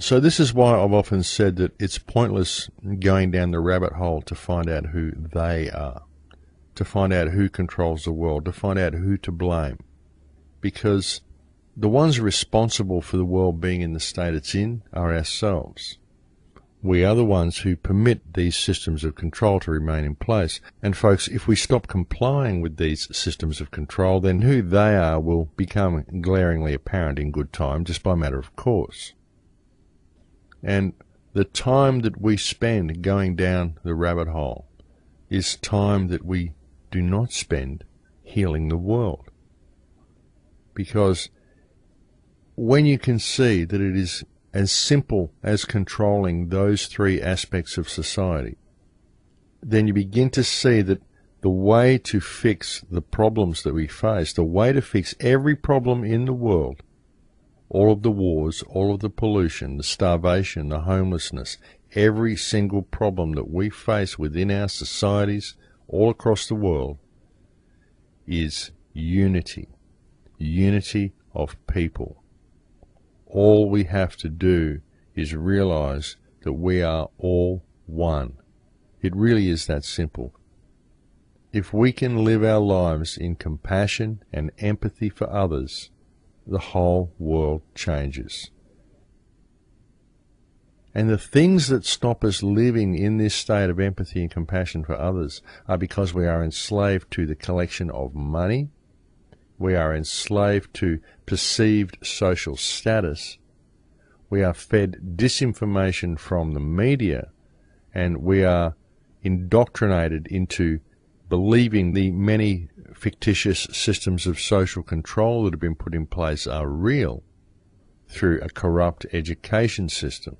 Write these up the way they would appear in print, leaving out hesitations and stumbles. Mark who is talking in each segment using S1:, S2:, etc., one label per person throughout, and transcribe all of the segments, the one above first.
S1: So this is why I've often said that it's pointless going down the rabbit hole to find out who they are, to find out who controls the world, to find out who to blame. Because the ones responsible for the world being in the state it's in are ourselves. We are the ones who permit these systems of control to remain in place. And folks, if we stop complying with these systems of control, then who they are will become glaringly apparent in good time, just by matter of course. And the time that we spend going down the rabbit hole is time that we do not spend healing the world. Because when you can see that it is as simple as controlling those three aspects of society, then you begin to see that the way to fix the problems that we face, the way to fix every problem in the world, all of the wars, all of the pollution, the starvation, the homelessness, every single problem that we face within our societies all across the world is unity. Unity of people. All we have to do is realize that we are all one. It really is that simple. If we can live our lives in compassion and empathy for others, the whole world changes. And the things that stop us living in this state of empathy and compassion for others are because we are enslaved to the collection of money, we are enslaved to perceived social status, we are fed disinformation from the media, and we are indoctrinated into believing the many fictitious systems of social control that have been put in place are real through a corrupt education system.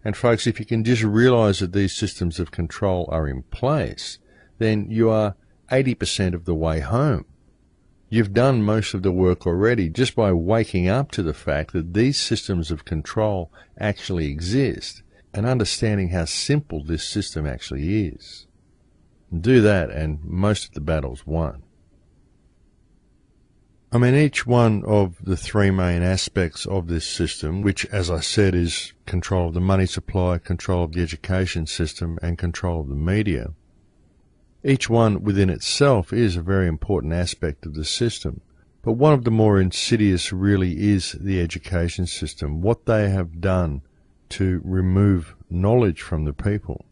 S1: And folks, if you can just realize that these systems of control are in place, then you are 80% of the way home. You've done most of the work already just by waking up to the fact that these systems of control actually exist and understanding how simple this system actually is. Do that and most of the battle's won. I mean, each one of the three main aspects of this system, which, as I said, is control of the money supply, control of the education system, and control of the media, each one within itself is a very important aspect of the system. But one of the more insidious really is the education system, what they have done to remove knowledge from the people.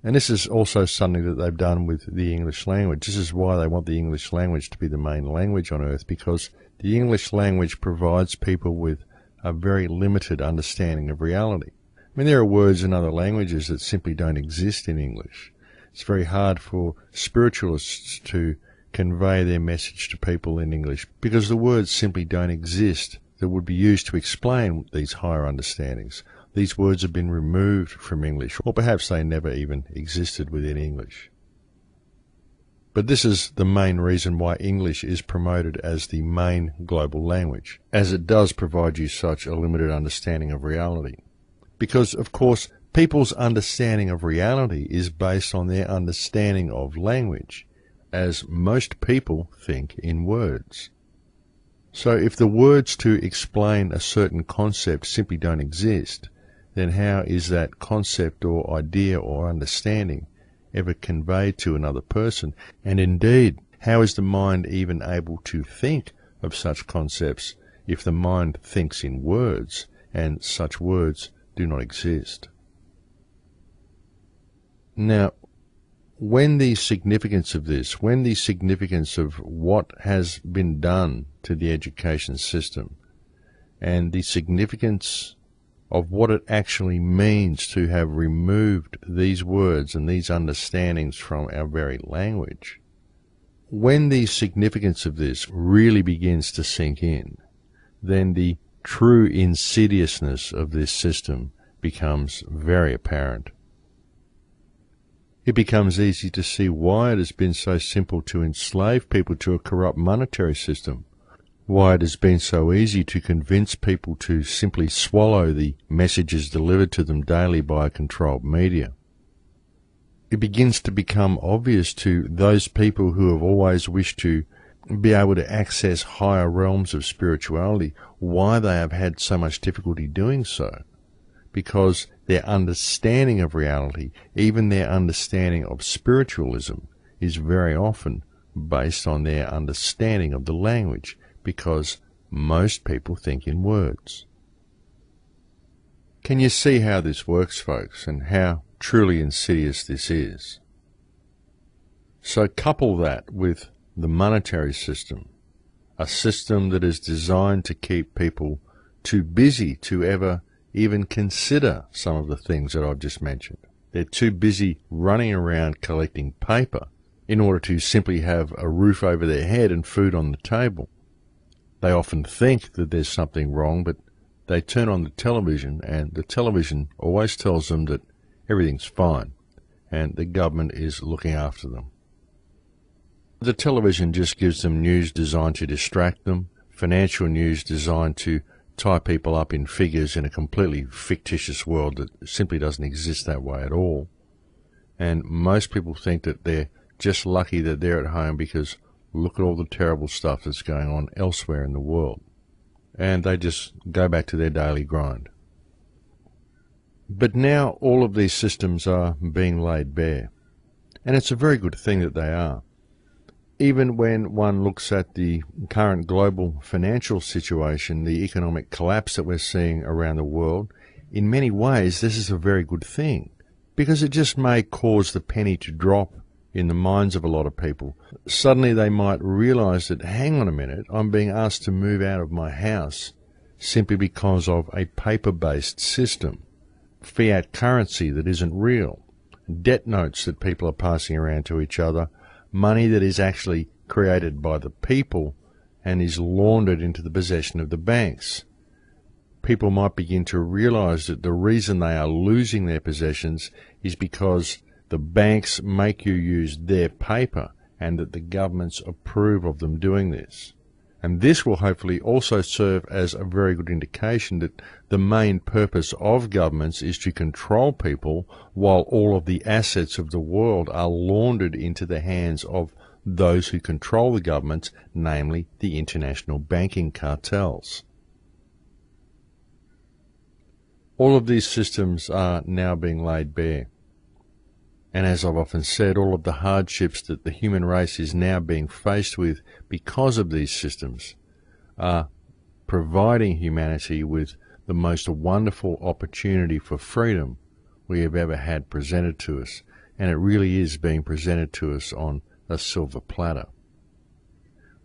S1: And this is also something that they've done with the English language. This is why they want the English language to be the main language on earth, because the English language provides people with a very limited understanding of reality. I mean, there are words in other languages that simply don't exist in English. It's very hard for spiritualists to convey their message to people in English because the words simply don't exist that would be used to explain these higher understandings. These words have been removed from English, or perhaps they never even existed within English. But this is the main reason why English is promoted as the main global language, as it does provide you such a limited understanding of reality. Because, of course, people's understanding of reality is based on their understanding of language, as most people think in words. So if the words to explain a certain concept simply don't exist, then how is that concept or idea or understanding ever conveyed to another person? And indeed, how is the mind even able to think of such concepts if the mind thinks in words and such words do not exist? Now, when the significance of this, when the significance of what has been done to the education system and the significance of what it actually means to have removed these words and these understandings from our very language, when the significance of this really begins to sink in, then the true insidiousness of this system becomes very apparent. It becomes easy to see why it has been so simple to enslave people to a corrupt monetary system, why it has been so easy to convince people to simply swallow the messages delivered to them daily by a controlled media. It begins to become obvious to those people who have always wished to be able to access higher realms of spirituality. Why they have had so much difficulty doing so? Because their understanding of reality, even their understanding of spiritualism, is very often based on their understanding of the language, because most people think in words. Can you see how this works, folks, and how truly insidious this is? So couple that with the monetary system, a system that is designed to keep people too busy to ever even consider some of the things that I've just mentioned. They're too busy running around collecting paper in order to simply have a roof over their head and food on the table. They often think that there's something wrong, but they turn on the television, and the television always tells them that everything's fine and the government is looking after them. The television just gives them news designed to distract them, financial news designed to tie people up in figures in a completely fictitious world that simply doesn't exist that way at all. And most people think that they're just lucky that they're at home because look at all the terrible stuff that's going on elsewhere in the world. And they just go back to their daily grind. But now all of these systems are being laid bare. And it's a very good thing that they are. Even when one looks at the current global financial situation, the economic collapse that we're seeing around the world, in many ways this is a very good thing, because it just may cause the penny to drop in the minds of a lot of people. Suddenly they might realize that, hang on a minute, I'm being asked to move out of my house simply because of a paper-based system, fiat currency that isn't real, debt notes that people are passing around to each other, money that is actually created by the people and is laundered into the possession of the banks. People might begin to realize that the reason they are losing their possessions is because the banks make you use their paper and that the governments approve of them doing this. And this will hopefully also serve as a very good indication that the main purpose of governments is to control people, while all of the assets of the world are laundered into the hands of those who control the governments, namely the international banking cartels. All of these systems are now being laid bare. And as I've often said, all of the hardships that the human race is now being faced with because of these systems are providing humanity with the most wonderful opportunity for freedom we have ever had presented to us. And it really is being presented to us on a silver platter.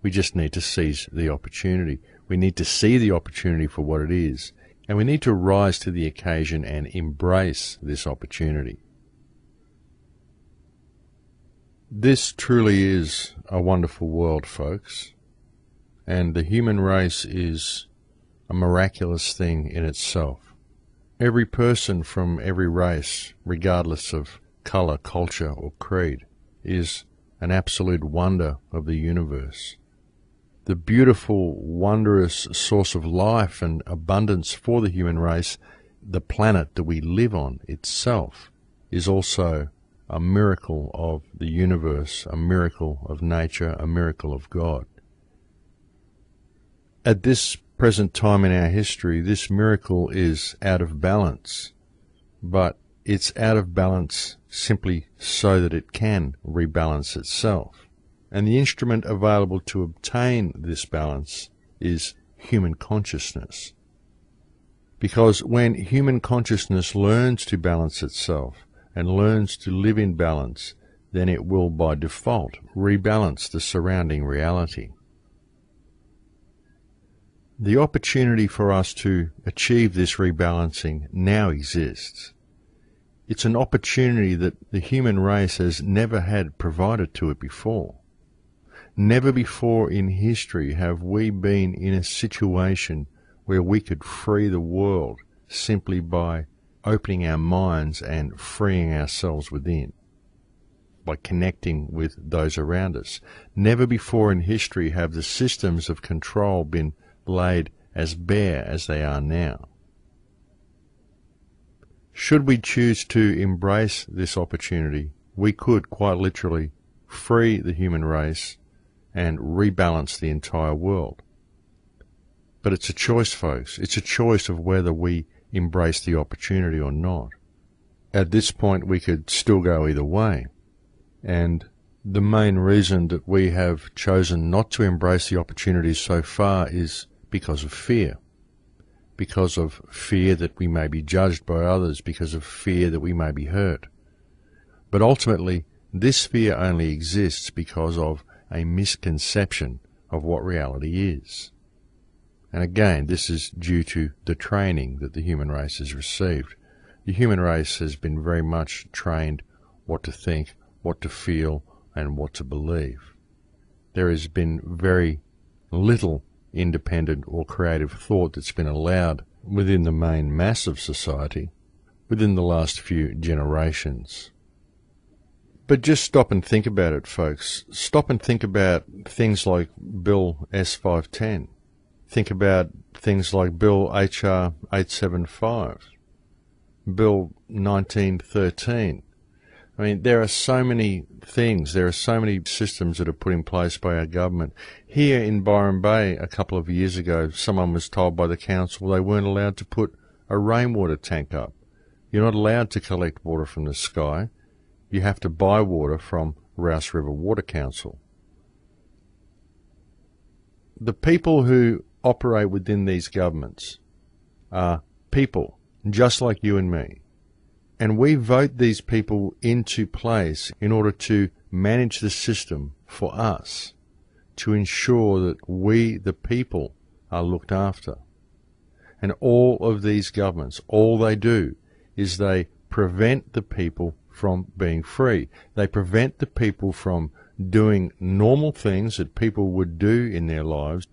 S1: We just need to seize the opportunity. We need to see the opportunity for what it is. And we need to rise to the occasion and embrace this opportunity. This truly is a wonderful world, folks, and the human race is a miraculous thing in itself. Every person from every race, regardless of colour, culture or creed, is an absolute wonder of the universe. The beautiful, wondrous source of life and abundance for the human race, the planet that we live on itself, is also a miracle of the universe, a miracle of nature, a miracle of God. At this present time in our history, this miracle is out of balance, but it's out of balance simply so that it can rebalance itself. And the instrument available to obtain this balance is human consciousness. Because when human consciousness learns to balance itself, and learns to live in balance, then it will by default rebalance the surrounding reality. The opportunity for us to achieve this rebalancing now exists. It's an opportunity that the human race has never had provided to it before. Never before in history have we been in a situation where we could free the world simply by opening our minds and freeing ourselves within, by connecting with those around us. Never before in history have the systems of control been laid as bare as they are now. Should we choose to embrace this opportunity, we could quite literally free the human race and rebalance the entire world. But it's a choice, folks. It's a choice of whether we embrace the opportunity or not. At this point, we could still go either way. And the main reason that we have chosen not to embrace the opportunity so far is because of fear. Because of fear that we may be judged by others, because of fear that we may be hurt. But ultimately, this fear only exists because of a misconception of what reality is. And again, this is due to the training that the human race has received. The human race has been very much trained what to think, what to feel, and what to believe. There has been very little independent or creative thought that's been allowed within the main mass of society within the last few generations. But just stop and think about it, folks. Stop and think about things like Bill S-510. Think about things like Bill HR 875, Bill 1913. I mean, there are so many things, there are so many systems that are put in place by our government. Here in Byron Bay a couple of years ago, someone was told by the council they weren't allowed to put a rainwater tank up. You're not allowed to collect water from the sky. You have to buy water from Rouse River Water Council. The people who operate within these governments are people just like you and me. And we vote these people into place in order to manage the system for us, to ensure that we, the people, are looked after. And all of these governments, all they do is they prevent the people from being free. They prevent the people from doing normal things that people would do in their lives.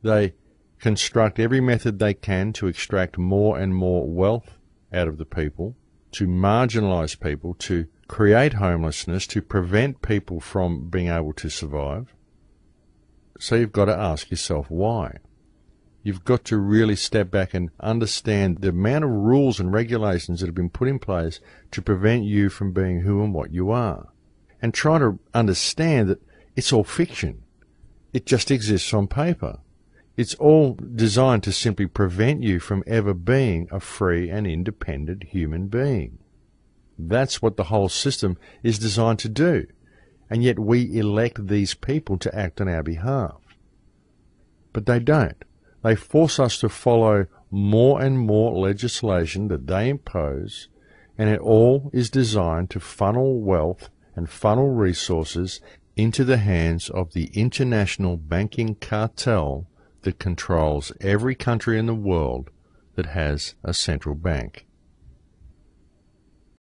S1: They construct every method they can to extract more and more wealth out of the people, to marginalise people, to create homelessness, to prevent people from being able to survive. So you've got to ask yourself why. You've got to really step back and understand the amount of rules and regulations that have been put in place to prevent you from being who and what you are. And try to understand that it's all fiction. It just exists on paper. It's all designed to simply prevent you from ever being a free and independent human being. That's what the whole system is designed to do. And yet we elect these people to act on our behalf. But they don't. They force us to follow more and more legislation that they impose, and it all is designed to funnel wealth and funnel resources into the hands of the international banking cartel that controls every country in the world that has a central bank.